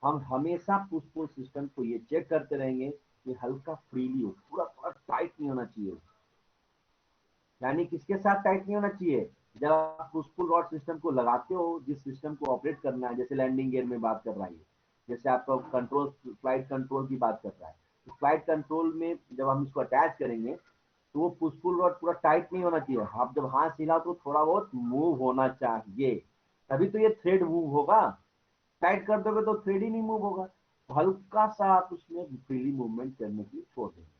हम हमेशा पुश पुल सिस्टम को ये चेक करते रहेंगे कि हल्का फ्रीली हो, पूरा पूरा टाइट नहीं होना चाहिए। यानी किसके साथ टाइट नहीं होना चाहिए, जब आप पुश पुल रॉड सिस्टम को लगाते हो, जिस सिस्टम को ऑपरेट करना है, जैसे लैंडिंग गियर में बात कर रहा है, जैसे आपका कंट्रोल फ्लाइट कंट्रोल की बात कर रहा है, तो फ्लाइट कंट्रोल में जब हम इसको अटैच करेंगे तो वो पुश पुल रॉड पूरा टाइट नहीं होना चाहिए, आप जब हाथ हिलाओ तो थोड़ा बहुत मूव होना चाहिए, तभी तो ये थ्रेड मूव होगा। टाइट कर दोगे तो थ्रेड ही नहीं मूव होगा, तो हल्का सा आप उसमें फ्रीली मूवमेंट करने के लिए छोड़ देंगे,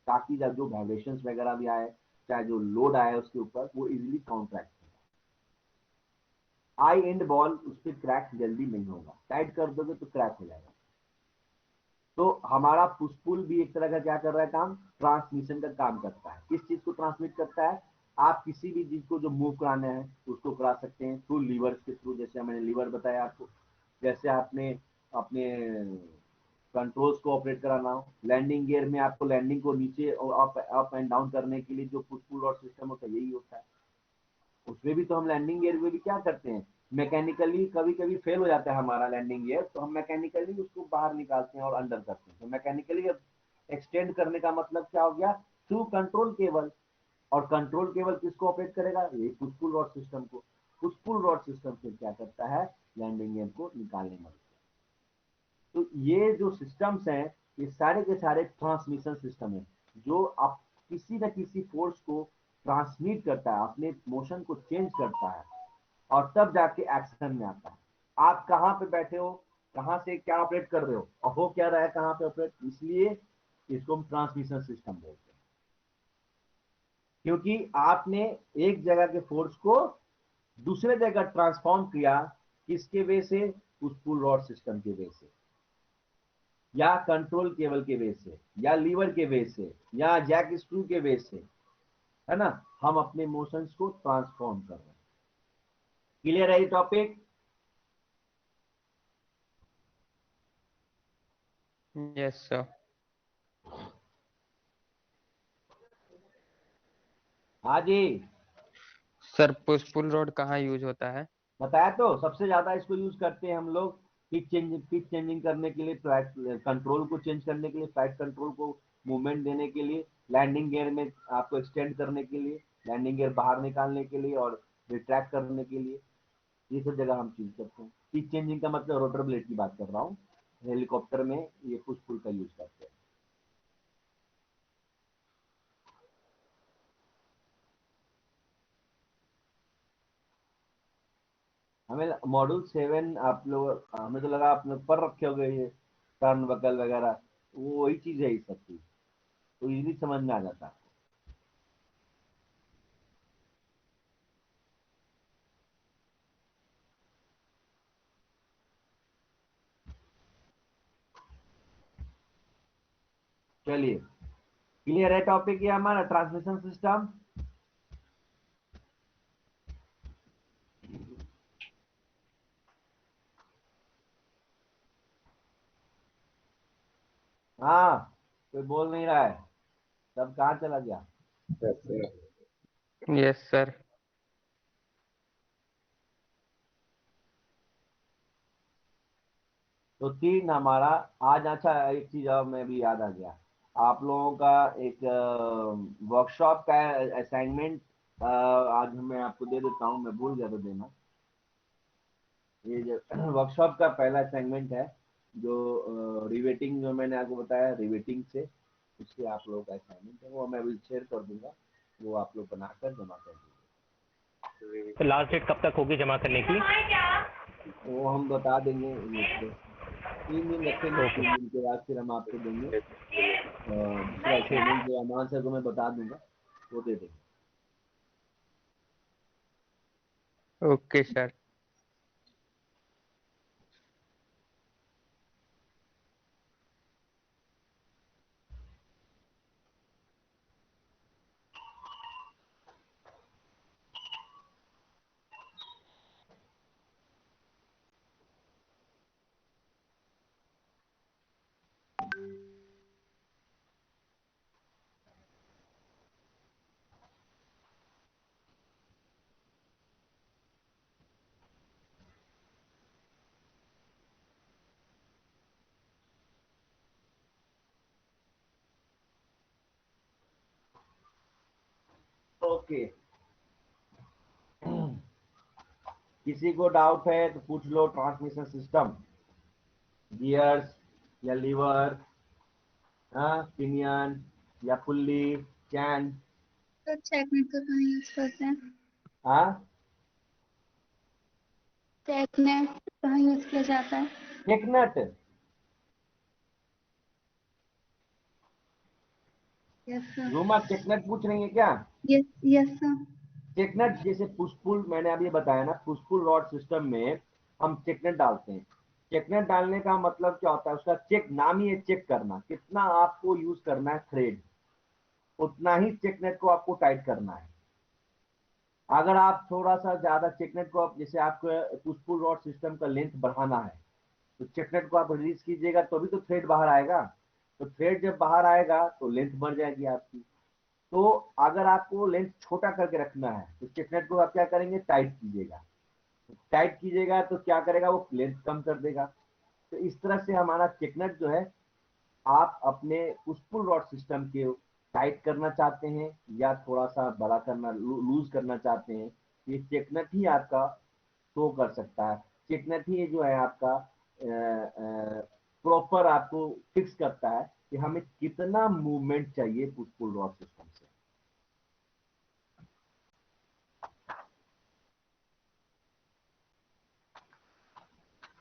ताकि जब जो वाइब्रेशंस वगैरह भी आए, चाहे जो लोड आए उसके ऊपर, वो इजीली कॉन्ट्रैक्ट होगा। आई एंड बॉल उस पर क्रैक जल्दी नहीं होगा, टाइट कर दोगे तो क्रैक हो जाएगा। तो हमारा पुश पुल भी एक तरह का क्या कर रहा है काम, ट्रांसमिशन का काम करता है। किस चीज को ट्रांसमिट करता है, आप किसी भी चीज को जो मूव कराना है उसको करा सकते हैं थ्रू लीवर्स के थ्रू, जैसे मैंने लीवर बताया आपको, जैसे आपने अपने कंट्रोल्स को ऑपरेट कराना हो, लैंडिंग गियर में आपको लैंडिंग को नीचे और अप एंड डाउन करने के लिए जो पुश पुल रॉड सिस्टम होता है यही होता है। उसमें भी तो हम लैंडिंग गियर में भी क्या करते हैं, मैकेनिकली कभी कभी फेल हो जाता है हमारा लैंडिंग गियर, तो हम मैकेनिकली उसको बाहर निकालते हैं और अंदर करते हैं। तो मैकेनिकली एक्सटेंड करने का मतलब क्या हो गया, थ्रू कंट्रोल केबल, और कंट्रोल केबल किसको ऑपरेट करेगा, ये पुश पुल रॉड सिस्टम को। पुश पुल रॉड सिस्टम से क्या करता है, लैंडिंग गियर को निकालने में। तो ये जो सिस्टम्स हैं ये सारे के सारे ट्रांसमिशन सिस्टम है, जो आप किसी न किसी फोर्स को ट्रांसमिट करता है, अपने मोशन को चेंज करता है, और तब जाके एक्शन में आता है। आप कहाँ पे बैठे हो, कहाँ से क्या ऑपरेट कर रहे हो और हो क्या रहा है कहाँ पे ऑपरेट, इसलिए इसको हम ट्रांसमिशन सिस्टम बोलते हैं। क्योंकि आपने एक जगह के फोर्स को दूसरे जगह ट्रांसफॉर्म किया, किसके वे से, उस पुल रॉड सिस्टम के वे से, या कंट्रोल केबल के वे से, या लीवर के वे से, या जैक स्क्रू के वे से, है ना, हम अपने मोशंस को ट्रांसफॉर्म कर रहे हैं। क्लियर है ये टॉपिक? Yes sir. हाँ जी, सर पुश पुल रोड कहाँ यूज होता है? बताया तो, सबसे ज्यादा इसको यूज करते हैं हम लोग पिच चेंजिंग करने के लिए, कंट्रोल को चेंज करने के लिए, फ्लाइट कंट्रोल को मूवमेंट देने के लिए, लैंडिंग गियर में आपको एक्सटेंड करने के लिए, लैंडिंग गियर बाहर निकालने के लिए और रिट्रैक्ट करने के लिए, ये सब जगह हम चीज करते हैं। पिच चेंजिंग का मतलब रोटर ब्लेड की बात कर रहा हूँ, हेलीकॉप्टर में ये पुश पुल का यूज करते हैं। हमें मॉड्यूल 7 आप लोग, हमें तो लगा आप लोग पढ़ रखे हो गए ये टर्न बकल वगैरह, वो वही चीज है ये सब चीज, तो इजीली समझ में आ जाता है। चलिए, क्लियर है टॉपिक ये हमारा ट्रांसमिशन सिस्टम। हाँ, कोई बोल नहीं रहा है, सब कहाँ चला गया? Yes sir. तो 3 हमारा आज। अच्छा, एक चीज और मैं भी याद आ गया, आप लोगों का एक वर्कशॉप का असाइनमेंट आज मैं आपको दे देता हूँ, मैं भूल गया था देना। ये जो वर्कशॉप का पहला असाइनमेंट है, जो रिवेटिंग, जो मैंने आपको बताया रिवेटिंग से, उससे आप लोगों का असाइनमेंट है, वो मैं अभी शेयर कर दूंगा, वो आप लोग बनाकर जमा कर दीजिए। तो लास्ट डेट कब तक होगी जमा करने की? वो हम बता देंगे ये तो, 3 दिन रखेंगे, ओके 3 दिन के बाद फिर हम आपको देंगे। दूसरा असाइनमेंट जो अमान सर को मैं बता दूंगा, वो दे देंगे। Okay sir. ओके, किसी को डाउट है तो पूछ लो। ट्रांसमिशन सिस्टम, गियर्स या लीवर, हाँ, पिनियन या पुल्ली, चैन, तो चेकमेट का कहाँ यूज करते हैं? हाँ, चेकमेट कहाँ यूज किया जाता है? टेकनट, यस सर। रूमा टेकनट पूछ रही है क्या? Yes yes sir. टेकनट जैसे पुशपुल, मैंने अभी बताया ना, पुशपुल रॉड सिस्टम में हम टेकनट डालते हैं। टेकनट डालने का मतलब क्या होता है, उसका चेक, नाम ही है चेक करना, कितना आपको यूज करना है थ्रेड, उतना ही चेकनेट को आपको टाइट करना है। अगर आप थोड़ा सा ज्यादा चेकनेट को, जैसे आपको पुशपुल रॉड सिस्टम का लेंथ बढ़ाना है, तो चेकनेट को आप रिलीज कीजिएगा तो भी तो थ्रेड बाहर आएगा, तो थ्रेड जब बाहर आएगा तो लेंथ बढ़ जाएगी आपकी। तो अगर आपको लेंथ छोटा करके रखना है तो चेकनेट को आप क्या करेंगे, टाइट कीजिएगा। टाइट कीजिएगा तो क्या करेगा, वो लेंथ कम कर देगा। तो इस तरह से हमारा चेकनेट जो है, आप अपने पुश पुल रॉड सिस्टम के टाइट करना चाहते हैं या थोड़ा सा बड़ा करना, लूज करना चाहते हैं, ये चेकनेट ही आपका शो कर सकता है। चेकनेट ही जो है आपका प्रॉपर आपको फिक्स करता है कि हमें कितना मूवमेंट चाहिए पुश पुल रॉड सिस्टम से।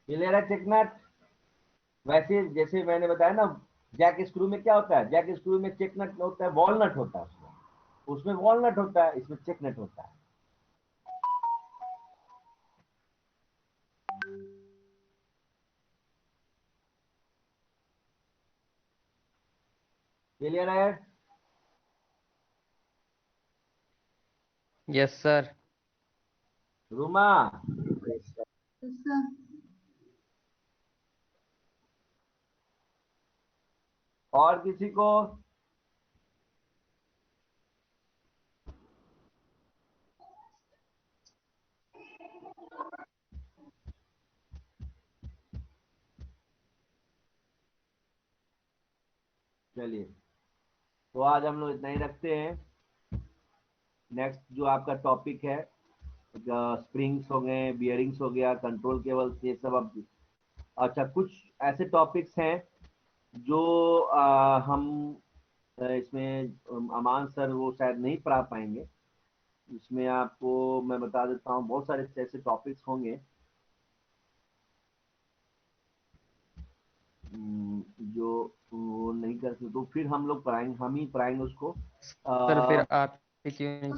क्लियर है चेक नट? वैसे जैसे मैंने बताया ना, जैक स्क्रू में क्या होता है, जैक स्क्रू में चेक नट होता है, वॉलनट होता है उसमें वॉलनट होता है, इसमें चेक नट होता है। क्लियर है? Yes sir. Ruma, yes sir. और किसी को? चलिए, तो आज हम लोग इतना ही रखते हैं। नेक्स्ट जो आपका टॉपिक है, स्प्रिंग्स हो गए, बियरिंग्स हो गया, कंट्रोल केबल्स, ये सब अब अच्छा कुछ ऐसे टॉपिक्स हैं जो हम इसमें अमान सर वो शायद नहीं पढ़ा पाएंगे। इसमें आपको मैं बता देता हूँ, बहुत सारे ऐसे टॉपिक्स होंगे जो वो नहीं कर सकते, तो फिर हम लोग पढ़ाएंगे, हम ही पढ़ाएंगे उसको। सर फिर आप ही क्यों नहीं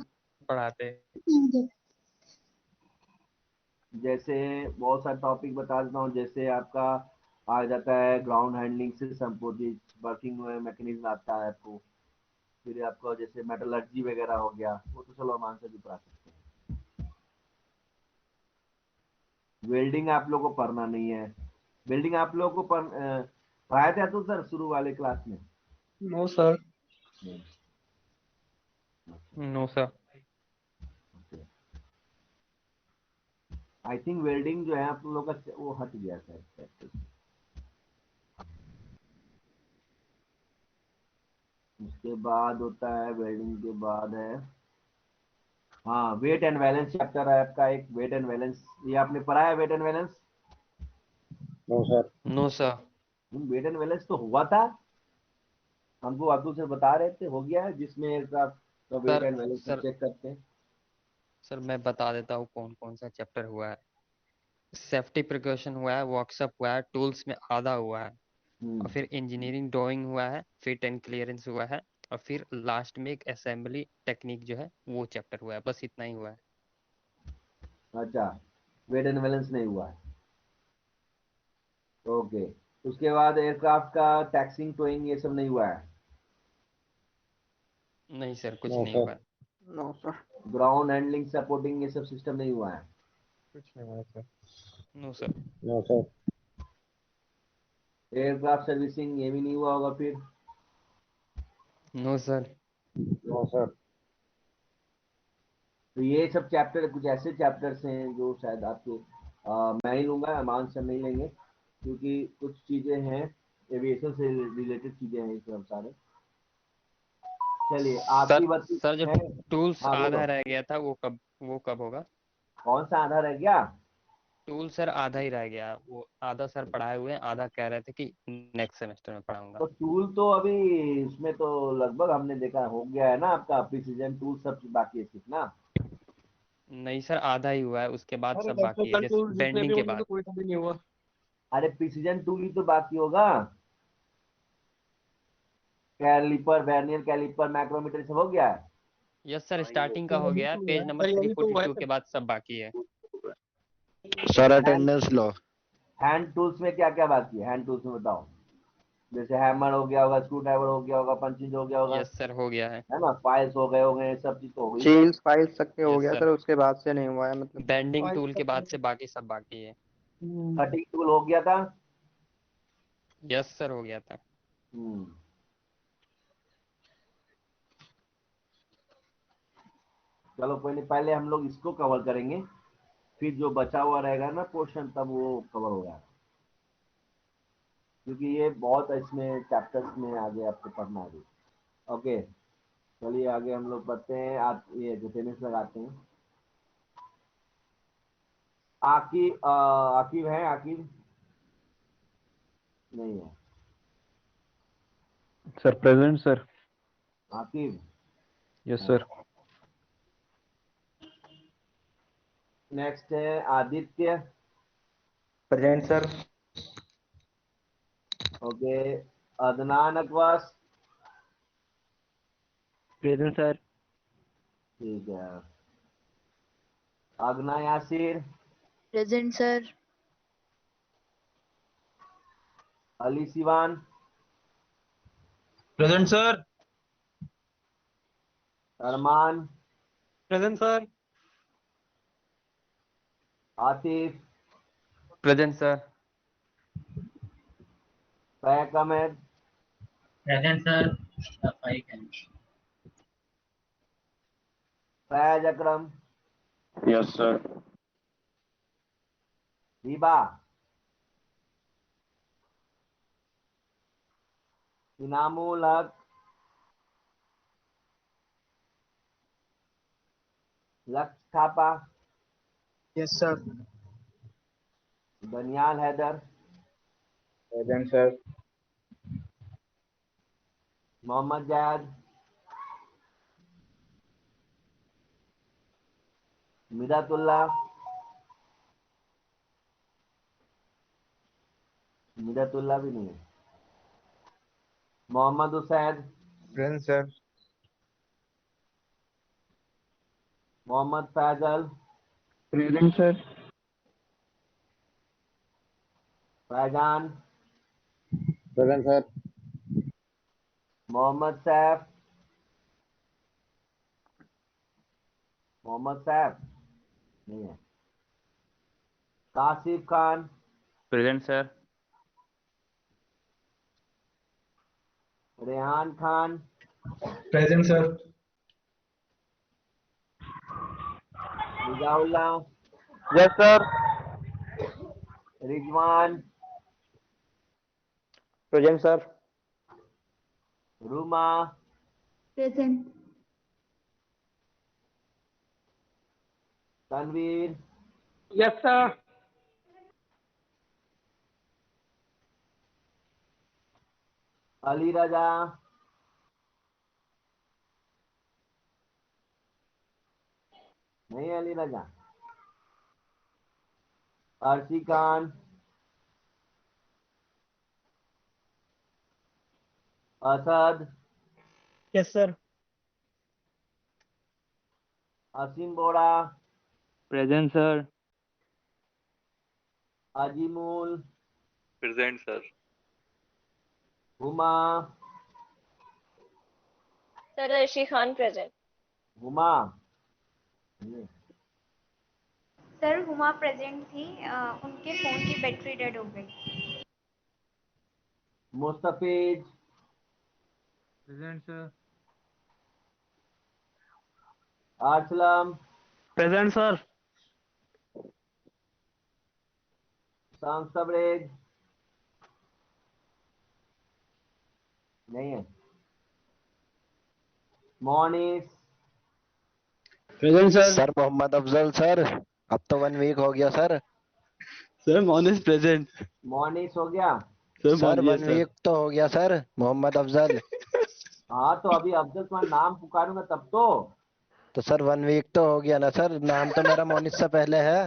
पढ़ाते? जैसे बहुत सारे टॉपिक बता देता हूँ, जैसे आपका आ जाता है ग्राउंड हैंडलिंग से संबंधित वर्किंग मैकेनिज्म आता है आपको। फिर आपका जैसे मेटलर्जी वगैरह हो गया, वो तो चलो हम आंसर भी पढ़ा सकते हैं। वेल्डिंग आप लोगों को पढ़ना नहीं है। वेल्डिंग आप लोगों को पढ़ाया था तो सर शुरू वाले क्लास में? No sir. No sir. I think welding जो है आप लोगों का वो हट गया था। उसके बाद होता है, वेल्डिंग के बाद है, हाँ वेट एंड बैलेंस चैप्टर है आपका एक, वेट एंड बैलेंस। ये आपने पढ़ा है weight and balance? No sir. No sir. Weight and balance तो हुआ था, हमको अब्दुल सर बता रहे थे, हो गया है, जिसमें एयरक्राफ्ट का weight sir and balance sir check करते हैं। सर मैं बता देता हूँ कौन कौन सा चैप्टर हुआ है। सेफ्टी प्रिकॉशन हुआ है, वर्कशॉप हुआ है, टूल्स में आधा हुआ है, हम्म, और फिर इंजीनियरिंग ड्राइंग हुआ है, फिट एंड क्लियरेंस हुआ है, और फिर लास्ट में एक असेंबली टेक्निक जो है वो चैप्टर हुआ है। बस इतना ही हुआ है। अच्छा, वेट एंड बैलेंस नहीं हुआ है, ओके। उसके बाद एयरक्राफ्ट का टैक्सिंग टोइंग ये सब नहीं हुआ है? नहीं सर, कुछ नो नहीं सर। हुआ है। No sir. Ground handling supporting ये सब सिस्टम नहीं हुआ है? कुछ नहीं हुआ sir. No sir. No sir. Aircraft servicing ये भी नहीं हुआ होगा फिर? No sir. No sir. तो ये सब चैप्टर कुछ ऐसे चैप्टर्स हैं जो शायद आपके मैं ही लूंगा, अमान सर नहीं लेंगे, क्योंकि कुछ चीजें हैं एविएशन से रिलेटेड चीजें हैं ये सब सारे। चलिए सर आपकी बात सर जो है। टूल्स हाँ आधा बोलो, रह गया था वो कब होगा? कौन सा आधा रह गया? टूल सर आधा ही रह गया, वो आधा सर पढ़ाए हुए हैं, आधा कह रहे थे कि नेक्स्ट सेमेस्टर में पढ़ाऊंगा। तो टूल तो अभी इसमें तो लगभग हमने देखा हो गया है ना, आपका प्रिसीजन टूल सब बाकी है सिर्फ ना? नहीं सर, आधा ही हुआ है, उसके बाद अरे सब बाकी है, इलेक्ट्रिकल जैसे टूल जितने भी बेंडिंग के होंगे तो बाद। कोई कभी नहीं हुआ। अरे प्रिसीजन टूल ही तो बाकी होगा, कैलिपर, वर्नियर कैलिपर, मैक्रोमीटर सब हो गया है। यस सर, स्टार्टिंग का हो यही गया है, तो हुआ पेज है नंबर सर, यही तो हुआ है 342 सर। के बाद सब बाकी है। सर हैंड अटेंडेंस लो। हैंड टूल्स में क्या क्या बाकी है, हैंड टूल्स में बताओ। जैसे हैमर हो गया होगा, स्क्रू ड्राइवर हो गया होगा, पंचिंग हो गया होगा, यस सर, हो गया है। है ना, फाइल्स हो गए होंगे, सब चीज तो हो गई है। चेन्स फाइल्स तक के हो यस गया सर। सर, उसके बाद से नहीं हुआ है मतलब। बेंडिंग फाइल टूल के तक बाद में। से बाकी सब बाकी है। कटिंग टूल हो गया था। यस सर, हो गया था। हम्म, चलो कोई नहीं, पहले हम लोग इसको कवर करेंगे, फिर जो बचा हुआ रहेगा ना पोर्शन तब वो कवर होगा, क्योंकि ये बहुत इसमें चैप्टर्स में आगे आपको पढ़ना है। ओके, चलिए आगे हम लोग बढ़ते हैं, आप ये अटेंडेंस लगाते हैं। आकिब है? आकिब नहीं है? Sir present sir. Aqib, yes sir. Next है Aditya. Present sir. Okay, Adnan Akwas. Present sir. ठीक है, Agna Yasir, present sir. Ali Siwan, present sir. Arman, present sir. Atif, present sir. Faiq Ahmad, present sir. सफाई का Faiz Akram, yes sir. Hiba, Inamul Haq, Lakshya Thapa, yes sir. Daniyal Haider, present sir. Mohammad Zayed, Midatullah, Midatullah भी नहीं है, Mohammad Hussain, present sir. Mohammad Faizal, present sir. Faizan, present sir. Mohammad Saif, Mohammad Saif नहीं है, Kasif Khan, present sir. Rehan Khan, present sir. Rizaullah, yes sir. Rizwan, present sir. Ruma, present. Tanveer, yes sir. Ali Raza, नहीं Ali Raza, Arshi Khan, Asad, yes sir. Asim Bora, present sir. Azimul, present sir. Huma, sir Arshi Khan present. Huma, sir Huma present थी, उनके फोन की बैटरी डेड हो गई। Mustafiz, present sir. Aslam, present sir. Tabrez नहीं है, Monis, present sir. Sir Mohammad Afzal sir. अब तो 1 वीक हो गया sir. Sir Monis present. Monis हो गया। सर 1 वीक तो हो गया सर। मोहम्मद अफजल। हाँ तो अभी अफजल तुम्हारा नाम पुकारूंगा तब तो सर 1 वीक तो हो गया ना सर। नाम तो मेरा मोनिस से पहले है।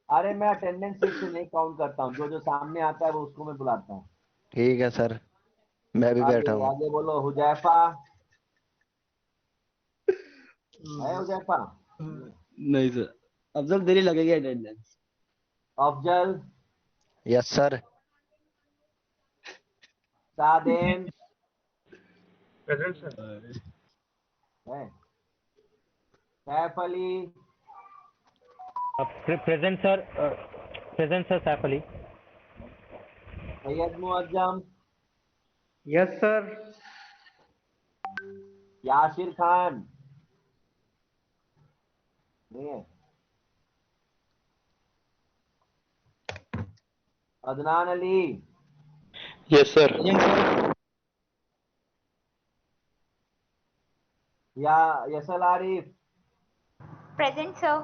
अरे मैं अटेंडेंस शीट से नहीं काउंट करता हूँ, जो जो सामने आता है वो उसको मैं बुलाता हूँ। ठीक है सर, मैं भी बैठा आगे हूँ। आगे बोलो, हुजैफा है, हुजैफा नहीं सर, अफजल देरी लगेगी attendance. Afzal, yes sir. Saden present sir. है, Saif Ali, present sir. Present sir Saif Ali. Syed Muazzam, yes sir. Yasir Khan नहीं है, अदनान अली, यस सर। या यसल आरिफ। Present sir.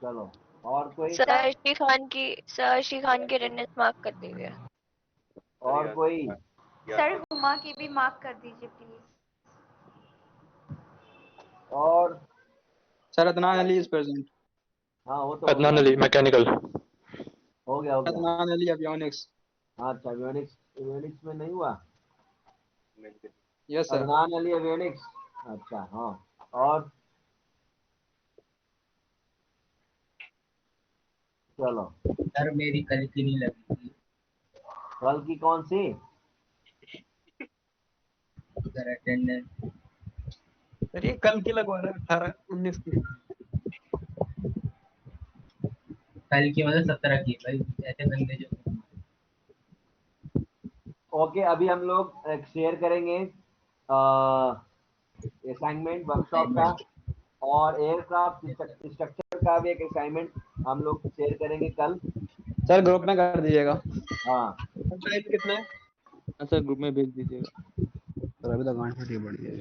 चलो और कोई, सर अर्शी खान की अटेंडेंस मार्क कर दीजिए। और कोई, सर हुमा की भी मार्क कर दीजिए प्लीज। और sir Adnan Ali is present. हाँ वो तो अदनान अली मैकेनिकल। हो गया हो गया। अदनान अली एवियोनिक्स। अच्छा एवियोनिक्स, एवियोनिक्स में नहीं हुआ। Yes sir. Adnan Ali avionics. अच्छा हाँ। और चलो सर मेरी कल की नहीं लगी थी कल की कौन सी? Sir attendance. सर ये कल की लगवा रहा है 18-19 की। कल की मतलब 17 की भाई, ऐसे बंदे जो। ओके अभी हम लोग एक शेयर करेंगे असाइनमेंट वर्कशॉप का, और एयरक्राफ्ट स्ट्रक्चर का भी एक असाइनमेंट हम लोग शेयर करेंगे कल। सर ग्रुप में कर दीजिएगा। हाँ टाइम कितना है? सर ग्रुप में भेज दीजिएगा। सर अभी तो गांठ फटी पड़ी है।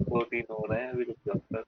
2-3 हो रहे हैं अभी रुक जाओ सर।